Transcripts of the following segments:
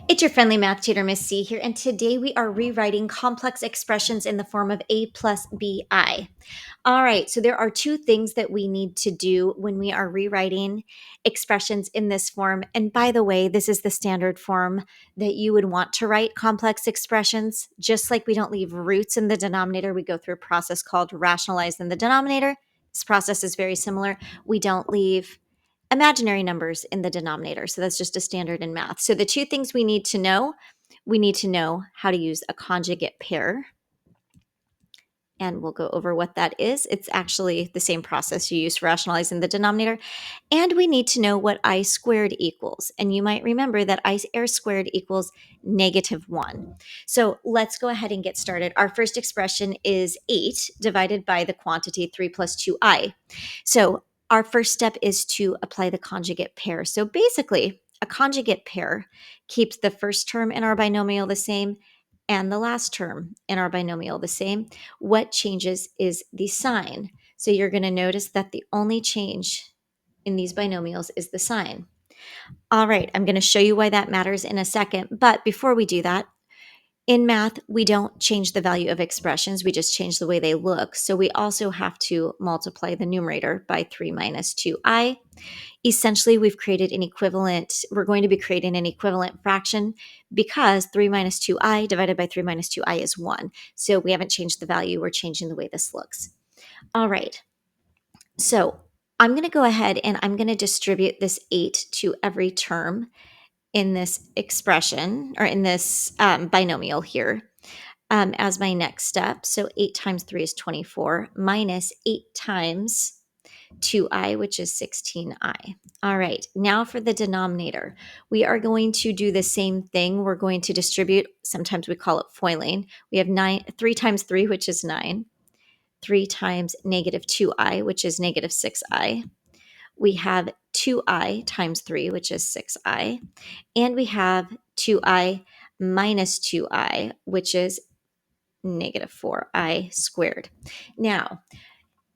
It's your friendly math tutor, Miss C here, and today we are rewriting complex expressions in the form of a plus bi. All right, so there are two things that we need to do when we are rewriting expressions in this form. And by the way, this is the standard form that you would want to write complex expressions. Just like we don't leave roots in the denominator, we go through a process called rationalize in the denominator. This process is very similar. We don't leave imaginary numbers in the denominator. So that's just a standard in math. So the two things we need to know, we need to know how to use a conjugate pair. And we'll go over what that is. It's actually the same process you use for rationalizing the denominator. And we need to know what I squared equals. And you might remember that I squared equals -1. So let's go ahead and get started. Our first expression is 8 divided by the quantity 3 plus 2i. So our first step is to apply the conjugate pair. So basically, a conjugate pair keeps the first term in our binomial the same and the last term in our binomial the same. What changes is the sign. So you're going to notice that the only change in these binomials is the sign. All right, I'm going to show you why that matters in a second. But before we do that, in math, we don't change the value of expressions. We just change the way they look. So we also have to multiply the numerator by 3 minus 2i. Essentially, we've created an equivalent, we're going to be creating an equivalent fraction because 3 minus 2i divided by 3 minus 2i is 1. So we haven't changed the value, we're changing the way this looks. All right, so I'm going to go ahead and I'm going to distribute this 8 to every term in this expression, or in this binomial here, as my next step. So 8 times 3 is 24, minus 8 times 2i, which is 16i. All right, now for the denominator. We are going to do the same thing. We're going to distribute, sometimes we call it foiling. We have 3 times 3, which is 9. 3 times -2i, which is -6i. We have 2i times 3, which is 6i. And we have 2i minus 2i, which is -4i squared. Now,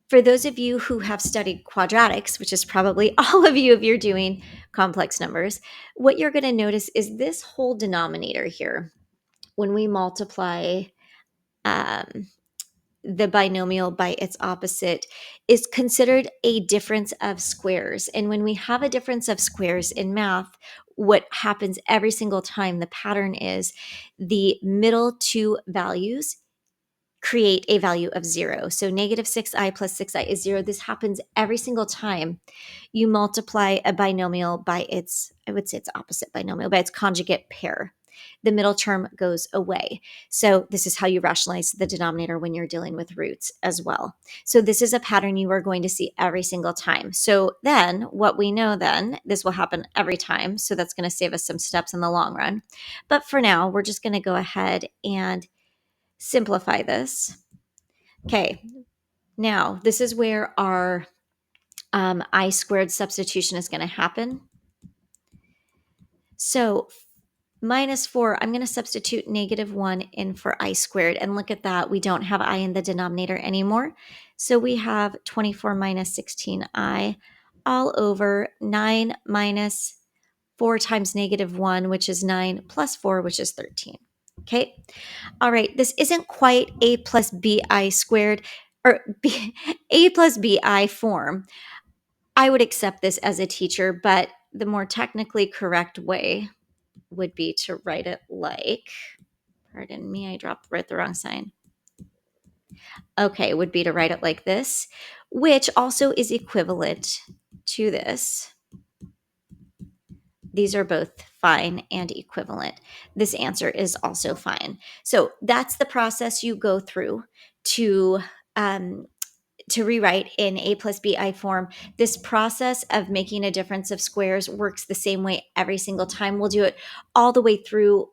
for those of you who have studied quadratics, which is probably all of you if you're doing complex numbers, what you're going to notice is this whole denominator here, when we multiply the binomial by its opposite, is considered a difference of squares. And when we have a difference of squares in math, what happens every single time, the pattern is the middle two values create a value of 0. So -6i plus 6i is 0. This happens every single time you multiply a binomial by its, I would say its opposite binomial, by its conjugate pair. The middle term goes away. So this is how you rationalize the denominator when you're dealing with roots as well. So this is a pattern you are going to see every single time. So then what we know then, this will happen every time. So that's going to save us some steps in the long run. But for now, we're just going to go ahead and simplify this. Okay, now this is where our I squared substitution is going to happen. So -4, I'm going to substitute -1 in for I squared. And look at that, we don't have I in the denominator anymore. So we have 24 minus 16i all over 9 minus 4 times -1, which is 9, plus 4, which is 13. Okay. All right. This isn't quite a plus bi squared, or a plus bi form. I would accept this as a teacher, but the more technically correct way would be to write it like, pardon me, I wrote the wrong sign. Okay, would be to write it like this, which also is equivalent to this. These are both fine and equivalent. This answer is also fine. So that's the process you go through to rewrite in a plus bi form. This process of making a difference of squares works the same way every single time. We'll do it all the way through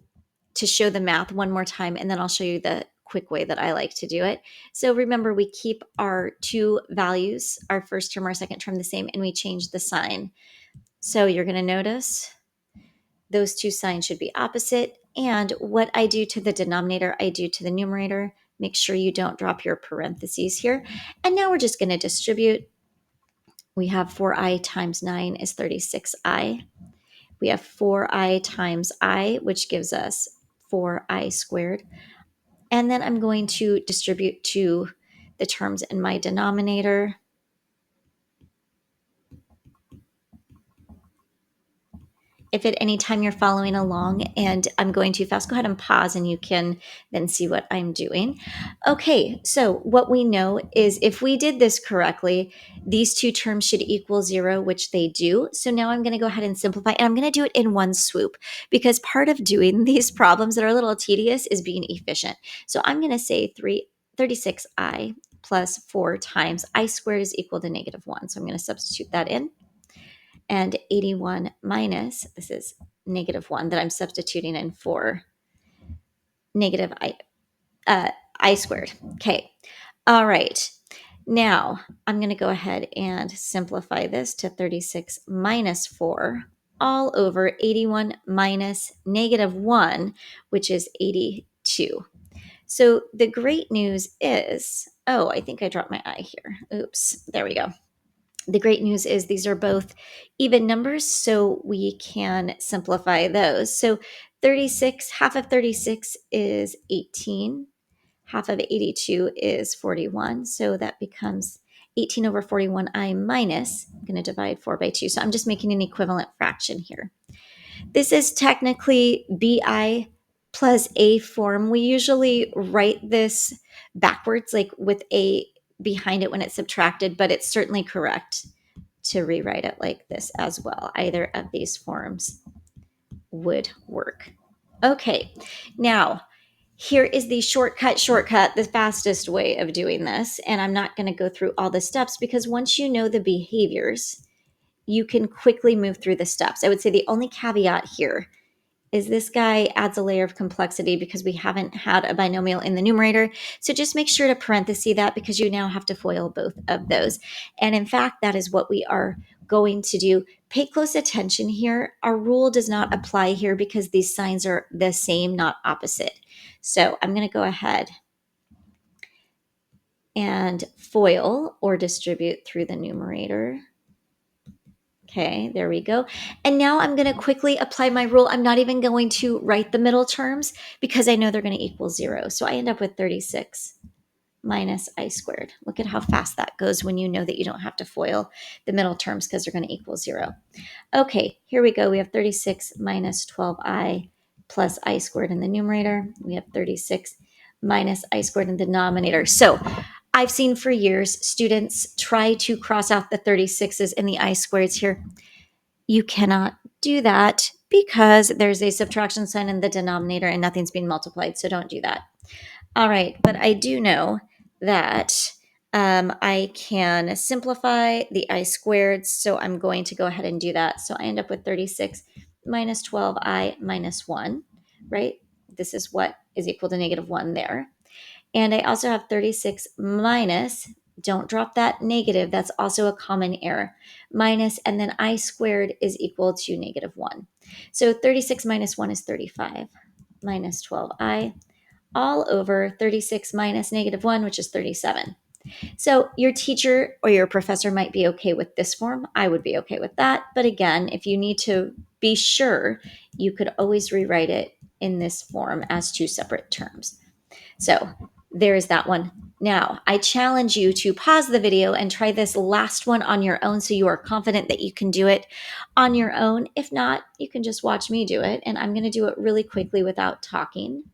to show the math one more time, and then I'll show you the quick way that I like to do it. So remember, we keep our two values, our first term, our second term, the same, and we change the sign. So you're going to notice those two signs should be opposite. And what I do to the denominator, I do to the numerator. Make sure you don't drop your parentheses here. And now we're just going to distribute. We have 4i times 9 is 36i We have 4i times I, which gives us 4i squared. And then I'm going to distribute to the terms in my denominator. If at any time you're following along and I'm going too fast, go ahead and pause and you can then see what I'm doing. Okay, so what we know is if we did this correctly, these two terms should equal 0, which they do. So now I'm going to go ahead and simplify, and I'm going to do it in one swoop because part of doing these problems that are a little tedious is being efficient. So I'm going to say 36i plus 4 times I squared is equal to -1. So I'm going to substitute that in. And 81 minus, this is -1 that I'm substituting in for negative I squared. Okay. All right. Now I'm going to go ahead and simplify this to 36 minus 4 all over 81 minus -1, which is 82. So the great news is, oh, I think I dropped my I here. Oops. There we go. The great news is these are both even numbers, so we can simplify those. So 36, half of 36 is 18. Half of 82 is 41. So that becomes 18 over 41i minus, I'm going to divide 4 by 2. So I'm just making an equivalent fraction here. This is technically bi plus a form. We usually write this backwards, like with a behind it when it's subtracted, but it's certainly correct to rewrite it like this as well. Either of these forms would work. Okay, now here is the shortcut, the fastest way of doing this. And I'm not going to go through all the steps because once you know the behaviors, you can quickly move through the steps. I would say the only caveat here is this guy adds a layer of complexity because we haven't had a binomial in the numerator. So just make sure to parenthesis that because you now have to FOIL both of those. And in fact, that is what we are going to do. Pay close attention here. Our rule does not apply here because these signs are the same, not opposite. So I'm going to go ahead and FOIL or distribute through the numerator. Okay, there we go. And now I'm going to quickly apply my rule. I'm not even going to write the middle terms because I know they're going to equal 0. So I end up with 36 minus I squared. Look at how fast that goes when you know that you don't have to FOIL the middle terms because they're going to equal 0. Okay, here we go. We have 36 minus 12i plus I squared in the numerator. We have 36 minus I squared in the denominator. So I've seen for years students try to cross out the 36s and the I squareds here. You cannot do that because there's a subtraction sign in the denominator and nothing's being multiplied. So don't do that. All right, but I do know that I can simplify the I squared. So I'm going to go ahead and do that. So I end up with 36 minus 12i minus 1, right? This is what is equal to -1 there. And I also have 36 minus, don't drop that negative, that's also a common error, minus, and then I squared is equal to -1. So 36 minus 1 is 35, minus 12i, all over 36 minus -1, which is 37. So your teacher or your professor might be okay with this form. I would be okay with that. But again, if you need to be sure, you could always rewrite it in this form as two separate terms. So there is that one. Now, I challenge you to pause the video and try this last one on your own so you are confident that you can do it on your own. If not, you can just watch me do it. And I'm going to do it really quickly without talking.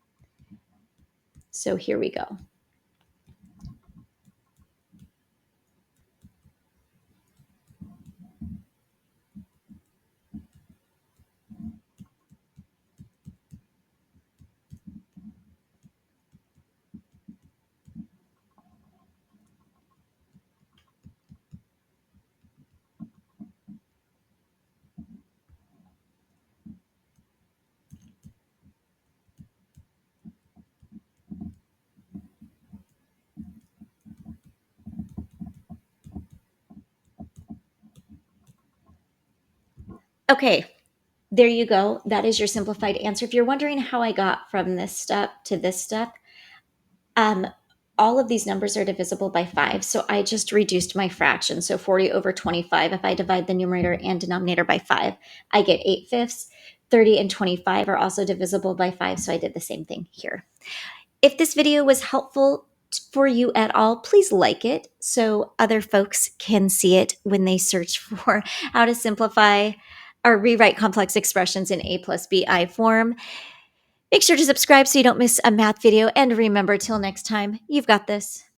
So here we go. Okay, there you go. That is your simplified answer. If you're wondering how I got from this step to this step, all of these numbers are divisible by 5, so I just reduced my fraction. So 40 over 25, if I divide the numerator and denominator by 5, I get 8 fifths. 30 and 25 are also divisible by 5, so I did the same thing here. If this video was helpful for you at all, please like it so other folks can see it when they search for how to simplify or rewrite complex expressions in a plus bi form. Make sure to subscribe so you don't miss a math video. And remember, till next time, you've got this.